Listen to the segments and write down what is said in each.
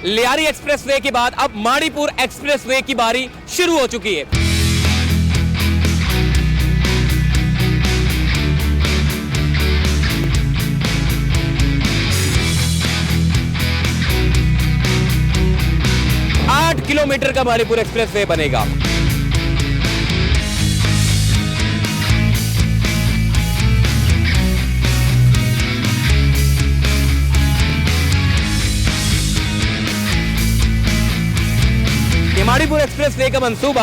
Lyari expressway के बाद अब माड़ीपुर एक्सप्रेसवे की बारी शुरू हो चुकी है। आठ किलोमीटर का माड़ीपुर एक्सप्रेसवे बनेगा। माड़ीपुर एक्सप्रेसवे का मंसूबा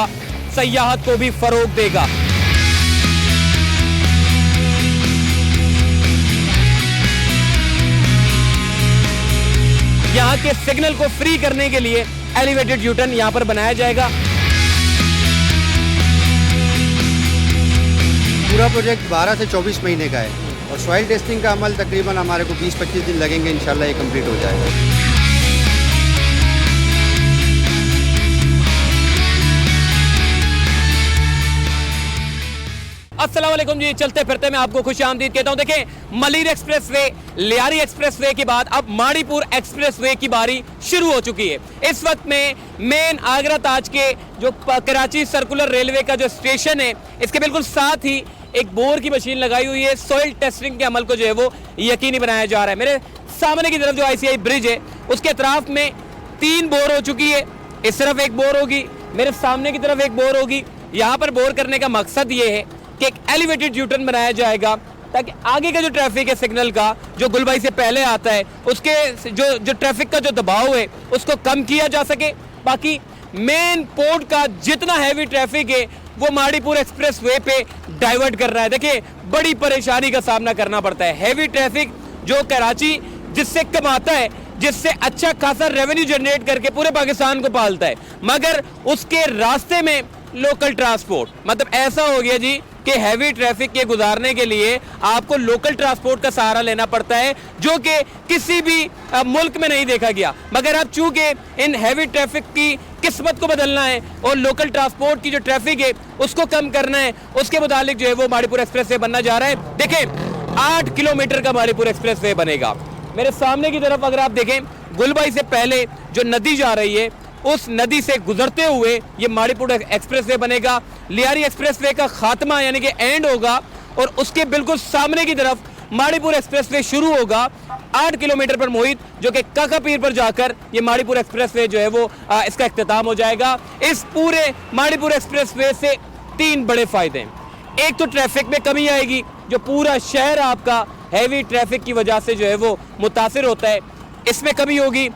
सयाहत को भी फरोग देगा। यहां के सिग्नल को फ्री करने के लिए एलिवेटेड यू-टर्न यहां पर बनाया जाएगा। पूरा प्रोजेक्ट 12 से 24 महीने का है और सॉइल टेस्टिंग का अमल तकरीबन हमारे को 20-25 दिन लगेंगे, इंशाल्लाह ये कंप्लीट हो जाएगा। अस्सलाम वालेकुम जी, चलते फिरते मैं आपको खुश आमदीद कहता हूं। देखें, मलीर एक्सप्रेसवे, लियारी एक्सप्रेसवे के बाद अब माड़ीपुर एक्सप्रेसवे की बारी शुरू हो चुकी है। इस वक्त में मेन आगरा ताज के जो कराची सर्कुलर रेलवे का जो स्टेशन है, इसके बिल्कुल साथ ही एक बोर की मशीन लगाई हुई है। सॉइल टेस्टिंग के अमल को जो है वो यकीनी बनाया जा रहा है। मेरे सामने की तरफ जो ICI ब्रिज है उसके अतराफ में 3 बोर हो चुकी है। इस तरफ एक बोर होगी, मेरे सामने की तरफ एक बोर होगी। यहाँ पर बोर करने का मकसद ये है कि एक एलिवेटेड यू-टर्न बनाया जाएगा ताकि आगे का जो ट्रैफिक है सिग्नल का, जो गुलबाई से पहले आता है, उसके जो ट्रैफिक का जो दबाव है उसको कम किया जा सके। बाकी मेन पोर्ट का जितना हैवी ट्रैफिक है वो माड़ीपुर एक्सप्रेसवे पे डाइवर्ट कर रहा है। देखिए, बड़ी परेशानी का सामना करना पड़ता है। हैवी ट्रैफिक जो कराची जिससे कमाता है, जिससे अच्छा खासा रेवेन्यू जनरेट करके पूरे पाकिस्तान को पालता है, मगर उसके रास्ते में लोकल ट्रांसपोर्ट, मतलब ऐसा हो गया जी कि हैवी ट्रैफिक के गुजारने के लिए आपको लोकल ट्रांसपोर्ट का सहारा लेना पड़ता है, जो कि किसी भी मुल्क में नहीं देखा गया। मगर अब चूंकि इन हैवी ट्रैफिक की किस्मत को बदलना है और लोकल ट्रांसपोर्ट की जो ट्रैफिक है उसको कम करना है, उसके मुतालिक जो है वो माड़ीपुर एक्सप्रेसवे बनना जा रहा है। देखें, 8 किलोमीटर का माड़ीपुर एक्सप्रेसवे बनेगा। मेरे सामने की तरफ अगर आप देखें, गुलबाई से पहले जो नदी जा रही है उस नदी से गुजरते हुए ये माड़ीपुर एक्सप्रेसवे बनेगा। लियारी एक्सप्रेसवे का खात्मा यानी कि एंड होगा और उसके बिल्कुल सामने की तरफ माड़ीपुर एक्सप्रेसवे शुरू होगा 8 किलोमीटर पर मोहित, जो कि काका पीर पर जाकर ये माड़ीपुर एक्सप्रेसवे जो है वो इसका इख्तिताम हो जाएगा। इस पूरे माड़ीपुर एक्सप्रेसवे से 3 बड़े फायदे हैं। एक तो ट्रैफिक में कमी आएगी, जो पूरा शहर आपका हैवी ट्रैफिक की वजह से जो है वो मुतासिर होता है, इसमें कमी होगी।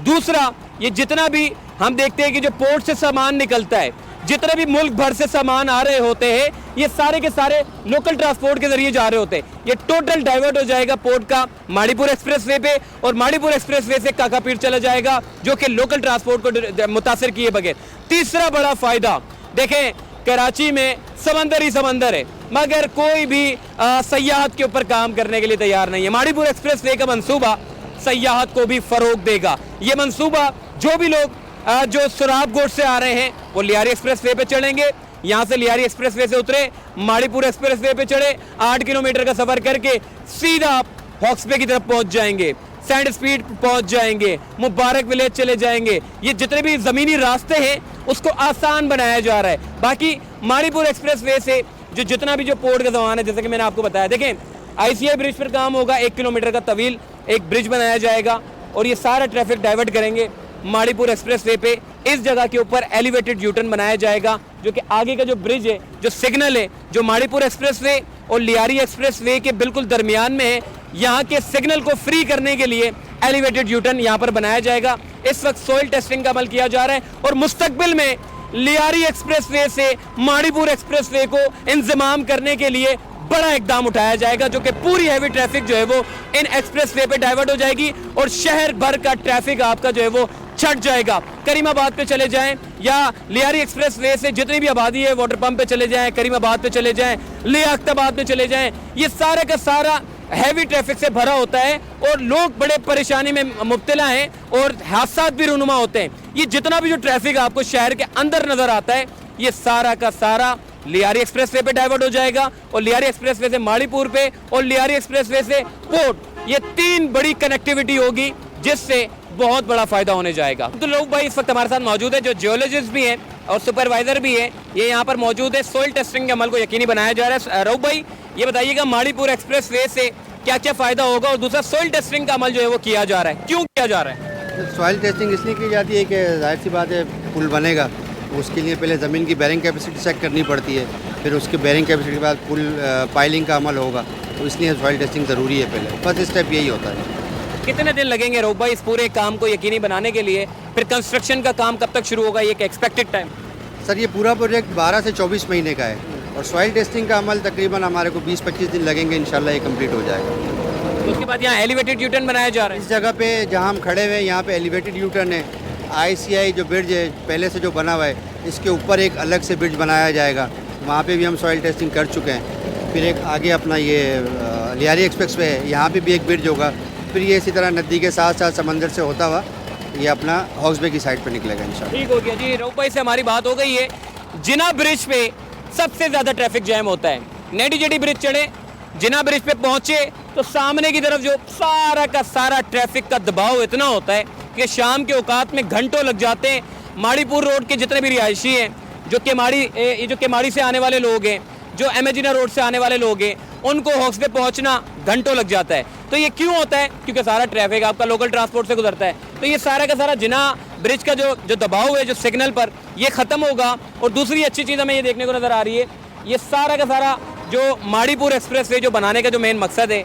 दूसरा, ये जितना भी हम देखते हैं कि जो पोर्ट से सामान निकलता है, जितने भी मुल्क भर से सामान आ रहे होते हैं, ये सारे के सारे लोकल ट्रांसपोर्ट के जरिए जा रहे होते हैं। ये टोटल डाइवर्ट हो जाएगा पोर्ट का माड़ीपुर एक्सप्रेसवे पे और माड़ीपुर एक्सप्रेसवे से काका पीर चला जाएगा, जो कि लोकल ट्रांसपोर्ट को मुतासिर किए बगैर। तीसरा बड़ा फायदा, देखें, कराची में समंदर ही समंदर है, मगर कोई भी सयाहत के ऊपर काम करने के लिए तैयार नहीं है। माड़ीपुर एक्सप्रेसवे का मंसूबा सयाहत को भी फरोग देगा। ये मंसूबा जो भी लोग जो सुराबगोट से आ रहे हैं वो लियारी एक्सप्रेसवे पे चढ़ेंगे, यहाँ से लियारी एक्सप्रेसवे से उतरे, माड़ीपुर एक्सप्रेसवे पे चढ़े, 8 किलोमीटर का सफर करके सीधा आप हॉक्सबे की तरफ पहुंच जाएंगे, सैंड स्पीड पहुंच जाएंगे, मुबारक विलेज चले जाएंगे। ये जितने भी जमीनी रास्ते हैं उसको आसान बनाया जा रहा है। बाकी माड़ीपुर एक्सप्रेसवे से जो जितना भी जो पोर्ट का सामान है, जैसे कि मैंने आपको बताया, देखें, ICI ब्रिज पर काम होगा, 1 किलोमीटर का तवील एक ब्रिज बनाया जाएगा और ये सारा ट्रैफिक डाइवर्ट करेंगे माड़ीपुर एक्सप्रेसवे पे। इस जगह के ऊपर एलिवेटेड यू-टर्न बनाया जाएगा, जो कि आगे का जो ब्रिज है, जो सिग्नल है, जो माड़ीपुर एक्सप्रेसवे और लियारी एक्सप्रेसवे के बिल्कुल दरमियान में है, यहाँ के सिग्नल को फ्री करने के लिए एलिवेटेड यू-टर्न यहाँ पर बनाया जाएगा। इस वक्त सॉइल टेस्टिंग का अमल किया जा रहा है और मुस्तकबिल में लियारी एक्सप्रेसवे से माड़ीपुर एक्सप्रेसवे को इंतजाम करने के लिए बड़ा इकदाम उठाया जाएगा, जो कि पूरी हैवी ट्रैफिक जो है वो इन एक्सप्रेसवे पे डाइवर्ट हो जाएगी और शहर भर का ट्रैफिक आपका जो है वो छट जाएगा। करीमाबाद पे चले जाएं या लियारी एक्सप्रेसवे से जितनी भी आबादी है वाटर पंप पे चले जाएं, करीमाबाद पे चले जाएं, लियाकताबाद पे चले जाएं, ये सारा का सारा हैवी ट्रैफिक से भरा होता है और लोग बड़े परेशानी में मुब्तला हैं और हादसा भी रूनुमा होते हैं। ये जितना भी जो ट्रैफिक आपको शहर के अंदर नजर आता है, ये सारा का सारा लियारी एक्सप्रेसवे पे डाइवर्ट हो जाएगा और लियारी एक्सप्रेसवे से माड़ीपुर पे और लियारी एक्सप्रेसवे से पोर्ट, ये 3 बड़ी कनेक्टिविटी होगी जिससे बहुत बड़ा फायदा होने जाएगा। तो लोग भाई इस वक्त हमारे साथ मौजूद है जो जियोलॉजिस्ट भी हैं और सुपरवाइजर भी है, ये यहाँ पर मौजूद है। सोइल टेस्टिंग के अमल को यकीनी बनाया जा रहा है। रऊफ भाई ये बताइएगा माड़ीपुर एक्सप्रेस वे से क्या क्या फायदा होगा, और दूसरा सोइल टेस्टिंग का अमल जो है वो किया जा रहा है, क्यों किया जा रहा है? सॉइल टेस्टिंग इसलिए की जाती है कि जाहिर सी बात है पुल बनेगा, उसके लिए पहले ज़मीन की बैरिंग कैपेसिटी चेक करनी पड़ती है, फिर उसके बैरिंग कैपेसिटी के बाद पुल पाइलिंग का अमल होगा, तो इसलिए सॉइल टेस्टिंग ज़रूरी है। पहले फर्स्ट स्टेप यही होता है। कितने दिन लगेंगे रऊफ भाई इस पूरे काम को यकीनी बनाने के लिए? फिर कंस्ट्रक्शन का काम कब तक शुरू होगा, ये एक्सपेक्टेड टाइम? सर ये पूरा प्रोजेक्ट 12 से 24 महीने का है, और सॉइल टेस्टिंग का अमल तकरीबन हमारे को 20-25 दिन लगेंगे, इंशाल्लाह ये कंप्लीट हो जाएगा। उसके बाद यहाँ एलिवेटेड यूटर्न बनाया जा रहा है। इस जगह पे जहाँ हम खड़े हुए हैं यहाँ पे एलिवेटेड यूटर्न है। ICI जो ब्रिज है पहले से जो बना हुआ है, इसके ऊपर एक अलग से ब्रिज बनाया जाएगा, वहाँ पे भी हम सॉइल टेस्टिंग कर चुके हैं। फिर एक आगे अपना ये लियारी एक्सप्रेस वे है, यहाँ पे भी एक ब्रिज होगा। फिर ये इसी तरह नदी के साथ साथ समंदर से होता हुआ ये अपना हाउस बे की साइड पे निकलेगा इंशाल्लाह। ठीक हो गया जी, रऊफ भाई से हमारी बात हो गई है। जिना ब्रिज पे सबसे ज़्यादा ट्रैफिक जैम होता है। नेडी जेडी ब्रिज चढ़े, जिना ब्रिज पे पहुंचे तो सामने की तरफ जो सारा का सारा ट्रैफिक का दबाव इतना होता है कि शाम के औकात में घंटों लग जाते हैं। माड़ीपुर रोड के जितने भी रिहायशी हैं, जो केमाड़ी से आने वाले लोग हैं, जो एमेजिना रोड से आने वाले लोग हैं, उनको हॉक्स पे पहुंचना घंटों लग जाता है। तो ये क्यों होता है? क्योंकि सारा ट्रैफिक आपका लोकल ट्रांसपोर्ट से गुजरता है। तो ये सारा का सारा जिना ब्रिज का जो दबाव है जो सिग्नल पर, ये ख़त्म होगा। और दूसरी अच्छी चीज़ हमें ये देखने को नज़र आ रही है, ये सारा का सारा जो माड़ीपुर एक्सप्रेस वे जो बनाने का जो मेन मकसद है,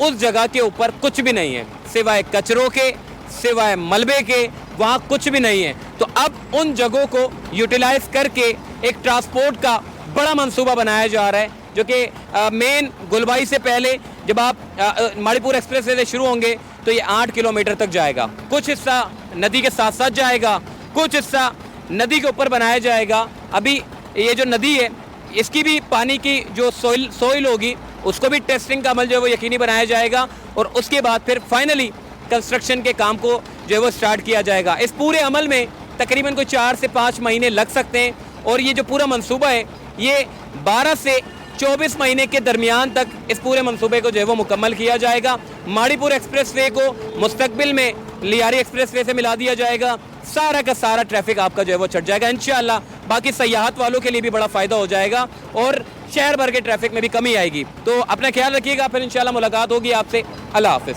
उस जगह के ऊपर कुछ भी नहीं है सिवाय कचरों के, सिवाय मलबे के, वहाँ कुछ भी नहीं है। तो अब उन जगहों को यूटिलाइज करके एक ट्रांसपोर्ट का बड़ा मंसूबा बनाया जा रहा है, जो कि मेन गुलबाई से पहले जब आप माड़ीपुर एक्सप्रेस वे से शुरू होंगे तो ये 8 किलोमीटर तक जाएगा। कुछ हिस्सा नदी के साथ साथ जाएगा, कुछ हिस्सा नदी के ऊपर बनाया जाएगा। अभी ये जो नदी है इसकी भी पानी की जो सोइल होगी उसको भी टेस्टिंग का अमल जो है वो यकीनी बनाया जाएगा, और उसके बाद फिर फाइनली कंस्ट्रक्शन के काम को जो है वो स्टार्ट किया जाएगा। इस पूरे अमल में तकरीबन कोई 4 से 5 महीने लग सकते हैं, और ये जो पूरा मंसूबा है ये 12 से 24 महीने के दरमियान तक इस पूरे मंसूबे को जो है वो मुकम्मल किया जाएगा। माड़ीपुर एक्सप्रेस वे को मुस्तकबिल में लियारी एक्सप्रेस वे से मिला दिया जाएगा। सारा का सारा ट्रैफिक आपका जो है वो छट जाएगा इंशाअल्लाह। बाकी सयाहत वालों के लिए भी बड़ा फ़ायदा हो जाएगा, और शहर भर के ट्रैफिक में भी कमी आएगी। तो अपना ख्याल रखिएगा, फिर इंशाअल्लाह मुलाकात होगी आपसे। अल्लाह हाफ़िज़।